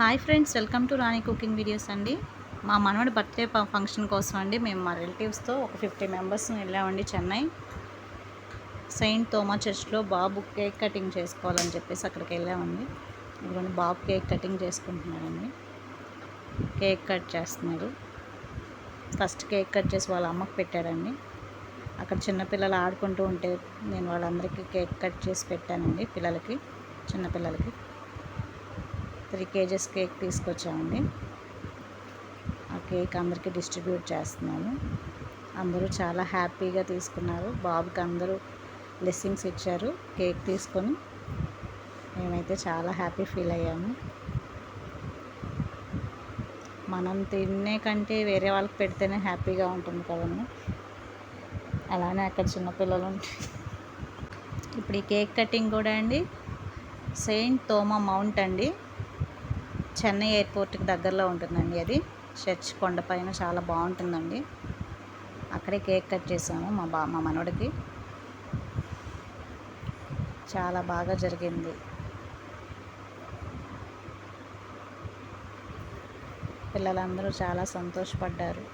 Hi friends, welcome to Rani cooking videos అండి. మా మనవడి బర్త్డే ఫంక్షన్ కోసం అండి మేము మా రిలేటివ్స్తో ఒక 50 మెంబర్స్ వెళ్ళామండి చెన్నై. సెయింట్ థోమా చర్చ్లో బాబు కేక్ కటింగ్ చేసుకోవాలని చెప్పేసి అక్కడికి వెళ్ళామండి. ఇప్పుడు బాబు కేక్ కటింగ్ చేసుకుంటున్నాడండి. కేక్ కట్ చేస్తున్నాడు. ఫస్ట్ కేక్ కట్ చేసి వాళ్ళ అమ్మకు పెట్టాడండి. అక్కడ చిన్నపిల్లలు ఆడుకుంటూ ఉంటే నేను వాళ్ళందరికీ కేక్ కట్ చేసి పెట్టానండి. పిల్లలకి, చిన్నపిల్లలకి 3 kgs కేక్ తీసుకొచ్చామండి. ఆ కేక్ అందరికీ డిస్ట్రిబ్యూట్ చేస్తున్నాను. అందరూ చాలా హ్యాపీగా తీసుకున్నారు. బాబుకి అందరూ బ్లెస్సింగ్స్ ఇచ్చారు. కేక్ తీసుకొని మేమైతే చాలా హ్యాపీ ఫీల్ అయ్యాము. మనం తినే కంటే వేరే వాళ్ళకి పెడితేనే హ్యాపీగా ఉంటుంది కదండి. అలానే అక్కడ చిన్నపిల్లలు ఇప్పుడు ఈ కేక్ కటింగ్ కూడా అండి సెయింట్ థోమా మౌంట్ అండి, చెన్నై ఎయిర్పోర్ట్కి దగ్గరలో ఉంటుందండి. అది చర్చ్ కొండపైన చాలా బాగుంటుందండి. అక్కడే కేక్ కట్ చేసాము మా మనవడికి. చాలా బాగా జరిగింది. పిల్లలందరూ చాలా సంతోషపడ్డారు.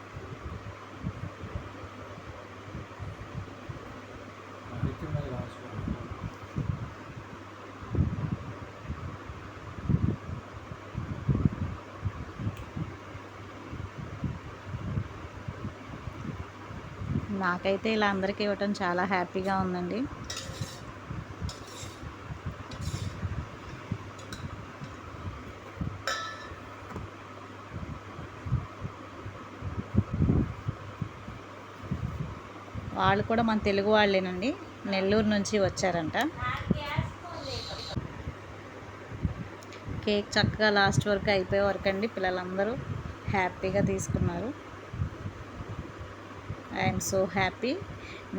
నాకైతే ఇలా అందరికీ ఇవ్వటం చాలా హ్యాపీగా ఉందండి. వాళ్ళు కూడా మన తెలుగు వాళ్ళేనండి, నెల్లూరు నుంచి వచ్చారంట. కేక్ చక్కగా లాస్ట్ వరకు అయిపోయే వరకు అండి పిల్లలందరూ హ్యాపీగా తీసుకున్నారు. I'm so happy.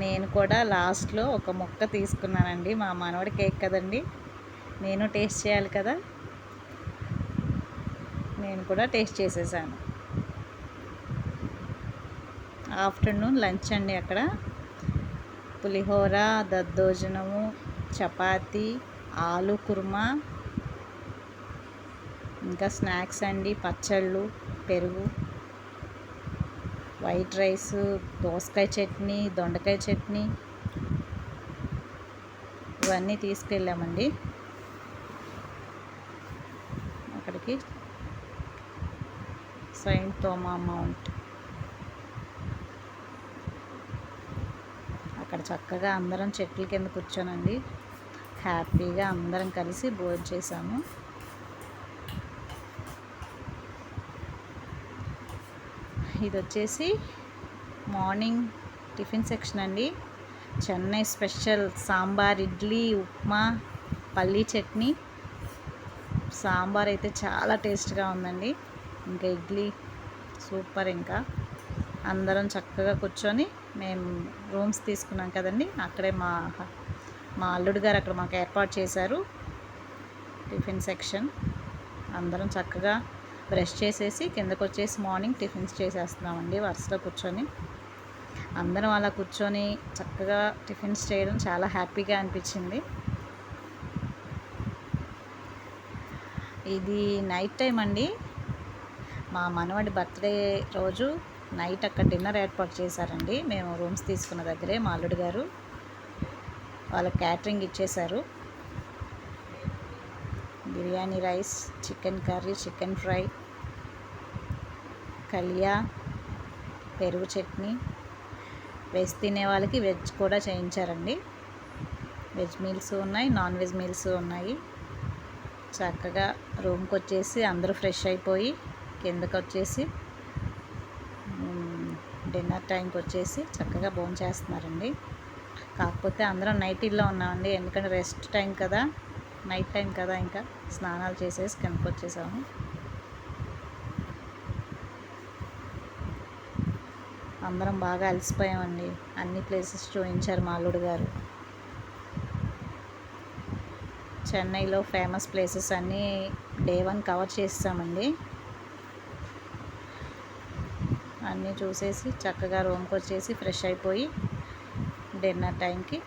నేను కూడా లాస్ట్లో ఒక ముక్క తీసుకున్నానండి. మా మనవడి కేక్ కదండి, నేను టేస్ట్ చేయాలి కదా. నేను కూడా టేస్ట్ చేసేసాను. ఆఫ్టర్నూన్ లంచ్ అండి. అక్కడ పులిహోర, దద్దోజనము, చపాతీ, ఆలు కుర్మా, ఇంకా స్నాక్స్ అండి, పచ్చళ్ళు, పెరుగు, వైట్ రైస్, దోసకాయ చట్నీ, దొండకాయ చట్నీ, ఇవన్నీ తీసుకెళ్ళామండి అక్కడికి. సెయింట్ థోమా మౌంట్ అక్కడ చక్కగా అందరం చెట్ల కింద కూర్చోనండి హ్యాపీగా అందరం కలిసి భోజనం చేసాము. ఇది వచ్చేసి మార్నింగ్ టిఫిన్ సెక్షన్ అండి. చెన్నై స్పెషల్ సాంబార్, ఇడ్లీ, ఉప్మా, పల్లీ చట్నీ. సాంబార్ అయితే చాలా టేస్ట్గా ఉందండి. ఇంకా ఇడ్లీ సూపర్. ఇంకా అందరం చక్కగా కూర్చొని మేము రూమ్స్ తీసుకున్నాం కదండి, అక్కడే మా అల్లుడు గారు అక్కడ మాకు ఏర్పాటు చేశారు టిఫిన్ సెక్షన్. అందరం చక్కగా బ్రష్ చేసేసి కిందకు వచ్చేసి మార్నింగ్ టిఫిన్స్ చేసేస్తున్నామండి వరుసలో కూర్చొని. అందరం అలా కూర్చొని చక్కగా టిఫిన్స్ చేయడం చాలా హ్యాపీగా అనిపించింది. ఇది నైట్ టైం అండి. మా మనవడి బర్త్డే రోజు నైట్ అక్కడ డిన్నర్ ఏర్పాటు చేశారండి. మేము రూమ్స్ తీసుకున్న దగ్గరే మా అల్లుడు గారు వాళ్ళకి క్యాటరింగ్ ఇచ్చేశారు. Biryani rice, chicken curry, chicken fry, కలియా, పెరుగు చట్నీ. వెజ్ తినే వాళ్ళకి వెజ్ కూడా చేయించారండి. వెజ్ మీల్స్ ఉన్నాయి, నాన్ వెజ్ మీల్స్ ఉన్నాయి. చక్కగా రూమ్కి వచ్చేసి అందరూ ఫ్రెష్ అయిపోయి కిందకు వచ్చేసి డిన్నర్ టైంకి వచ్చేసి చక్కగా భోజనం చేస్తున్నారండి. కాకపోతే అందరం నైటీల్లో ఉన్నామండి, ఎందుకంటే రెస్ట్ టైం కదా, నైట్ టైం కదా. ఇంకా స్నానాలు చేసేసి కిందకు వచ్చేసాము. అందరం బాగా అలసిపోయామండి. అన్ని ప్లేసెస్ చూపించారు మా అల్లుడు గారు. చెన్నైలో ఫేమస్ ప్లేసెస్ అన్నీ డే 1 కవర్ చేస్తామండి. అన్నీ చూసేసి చక్కగా రూమ్కి వచ్చేసి ఫ్రెష్ అయిపోయి డిన్నర్ టైంకి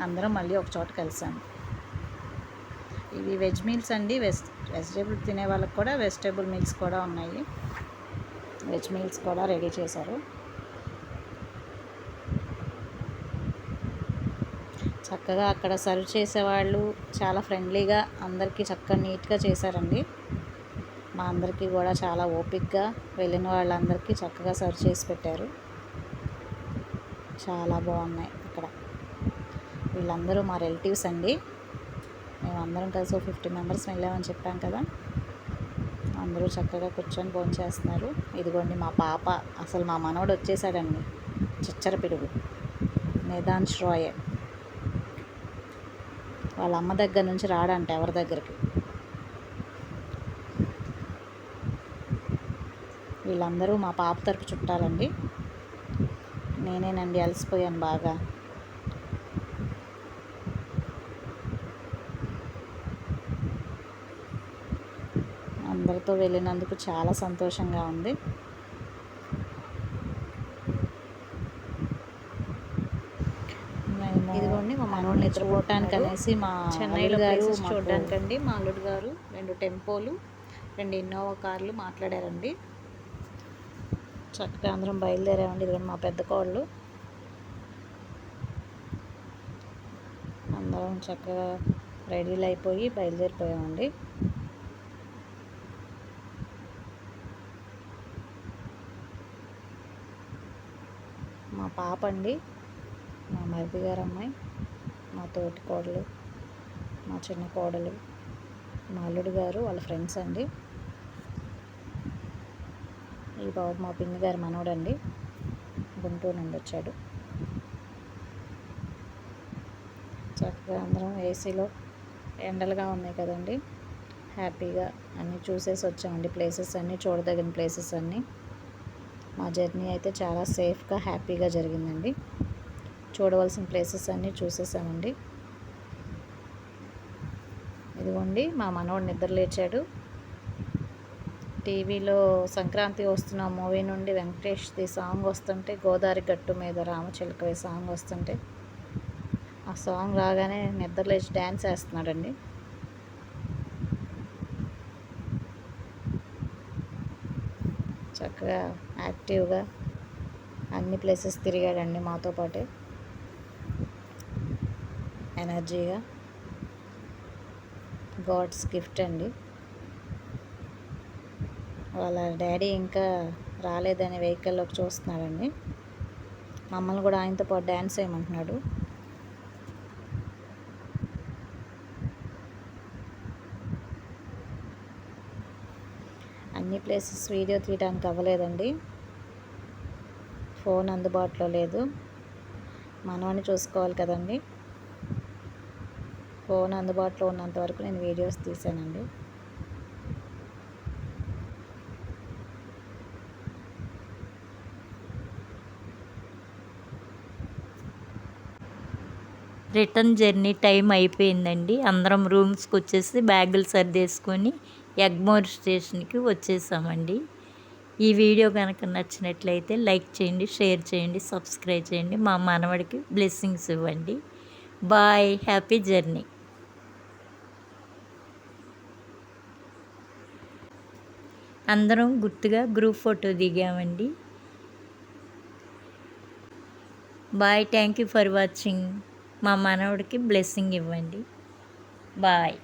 అందరం మళ్ళీ ఒక చోట కలిసాము. ఇవి వెజ్ మీల్స్ అండి. వెజిటేబుల్ తినే వాళ్ళకి కూడా వెజిటేబుల్ మీల్స్ కూడా ఉన్నాయి, వెజ్ మీల్స్ కూడా రెడీ చేశారు. చక్కగా అక్కడ సర్వ్ చేసేవాళ్ళు చాలా ఫ్రెండ్లీగా అందరికీ చక్కగా నీట్గా చేశారండి. మా అందరికీ కూడా చాలా ఓపిక్గా వెళ్ళిన వాళ్ళందరికీ చక్కగా సర్వ్ చేసి పెట్టారు. చాలా బాగున్నాయి అక్కడ. వీళ్ళందరూ మా రిలేటివ్స్ అండి. మేమందరం కలిసి 50 మెంబర్స్ వెళ్ళామని చెప్పాం కదా. అందరూ చక్కగా కూర్చొని భోంచేస్తున్నారు. ఇదిగోండి మా పాప, అసలు మా మనవడు వచ్చేసాడండి, చిచ్చర పిడుగు నిదాన్స్ రాయ్. వాళ్ళ అమ్మ దగ్గర నుంచి రాడంట ఎవరి దగ్గరికి. వీళ్ళందరూ మా పాప తరపు చుట్టాలండి. నేనేనండి అలసిపోయాను బాగా. అందరితో వెళ్ళినందుకు చాలా సంతోషంగా ఉంది. ఇదిగోండి మా మనోడు నిద్రపోవటానికి అనేసి మా చెన్నైలో గారు చూడడానికండి మా అల్లుడు గారు 2 టెంపోలు 2 ఇన్నోవా కార్లు మాట్లాడారండి. చక్కగా అందరం బయలుదేరామండి. ఇదిగోండి మా పెద్ద కోళ్ళు. అందరం చక్కగా రెడీలు అయిపోయి బయలుదేరిపోయామండి. మా పాప అండి, మా మరిది గారు అమ్మాయి, మా తోటి కోడలు, మా చిన్న కోడలు, మా అల్లుడు గారు వాళ్ళ ఫ్రెండ్స్ అండి. ఈ బాబు మా పిన్ని గారు మనవడండి, గుంటూరు నుండి వచ్చాడు. చక్కగా అందరం ఏసీలో, ఎండలుగా ఉన్నాయి కదండి, హ్యాపీగా అన్నీ చూసేసి వచ్చామండి. ప్లేసెస్ అన్నీ, చూడదగిన ప్లేసెస్ అన్నీ. మా జర్నీ అయితే చాలా సేఫ్గా హ్యాపీగా జరిగిందండి. చూడవలసిన ప్లేసెస్ అన్నీ చూసేసామండి. ఇదిగోండి మా మనవడు నిద్ర లేచాడు. టీవీలో సంక్రాంతి వస్తున్న మూవీ నుండి వెంకటేష్ది సాంగ్ వస్తుంటే, గోదావరి గట్టు మీద రామచిలకవే సాంగ్ వస్తుంటే, ఆ సాంగ్ రాగానే నిద్ర లేచి డ్యాన్స్ వేస్తున్నాడండి. చక్కగా యాక్టివ్గా అన్ని ప్లేసెస్ తిరిగాడండి మాతో పాటే, ఎనర్జీగా. గాడ్స్ గిఫ్ట్ అండి. వాళ్ళ డాడీ ఇంకా రాలేదని వెహికల్లోకి చూస్తున్నాడండి. మమ్మల్ని కూడా ఆయనతో పాటు డ్యాన్స్ వేయమంటున్నాడు. అన్ని ప్లేసెస్ వీడియో తీయడానికి అవ్వలేదండి, ఫోన్ అందుబాటులో లేదు. మనవాడిని చూసుకోవాలి కదండి. ఫోన్ అందుబాటులో ఉన్నంత వరకు నేను వీడియోస్ తీసానండి. రిటర్న్ జర్నీ టైం అయిపోయిందండి. అందరం రూమ్స్కి వచ్చేసి బ్యాగులు సర్దేసుకొని ఎగ్మోర్ స్టేషన్కి వచ్చేసామండి. ఈ వీడియో కనుక నచ్చినట్లయితే లైక్ చేయండి, షేర్ చేయండి, సబ్స్క్రైబ్ చేయండి. మా మనవడికి బ్లెస్సింగ్స్ ఇవ్వండి. Bye, happy journey. అందరం గుర్తుగా గ్రూప్ ఫోటో దిగామండి. Bye, thank you for watching. మా మనవడికి బ్లెస్సింగ్ ఇవ్వండి. బాయ్.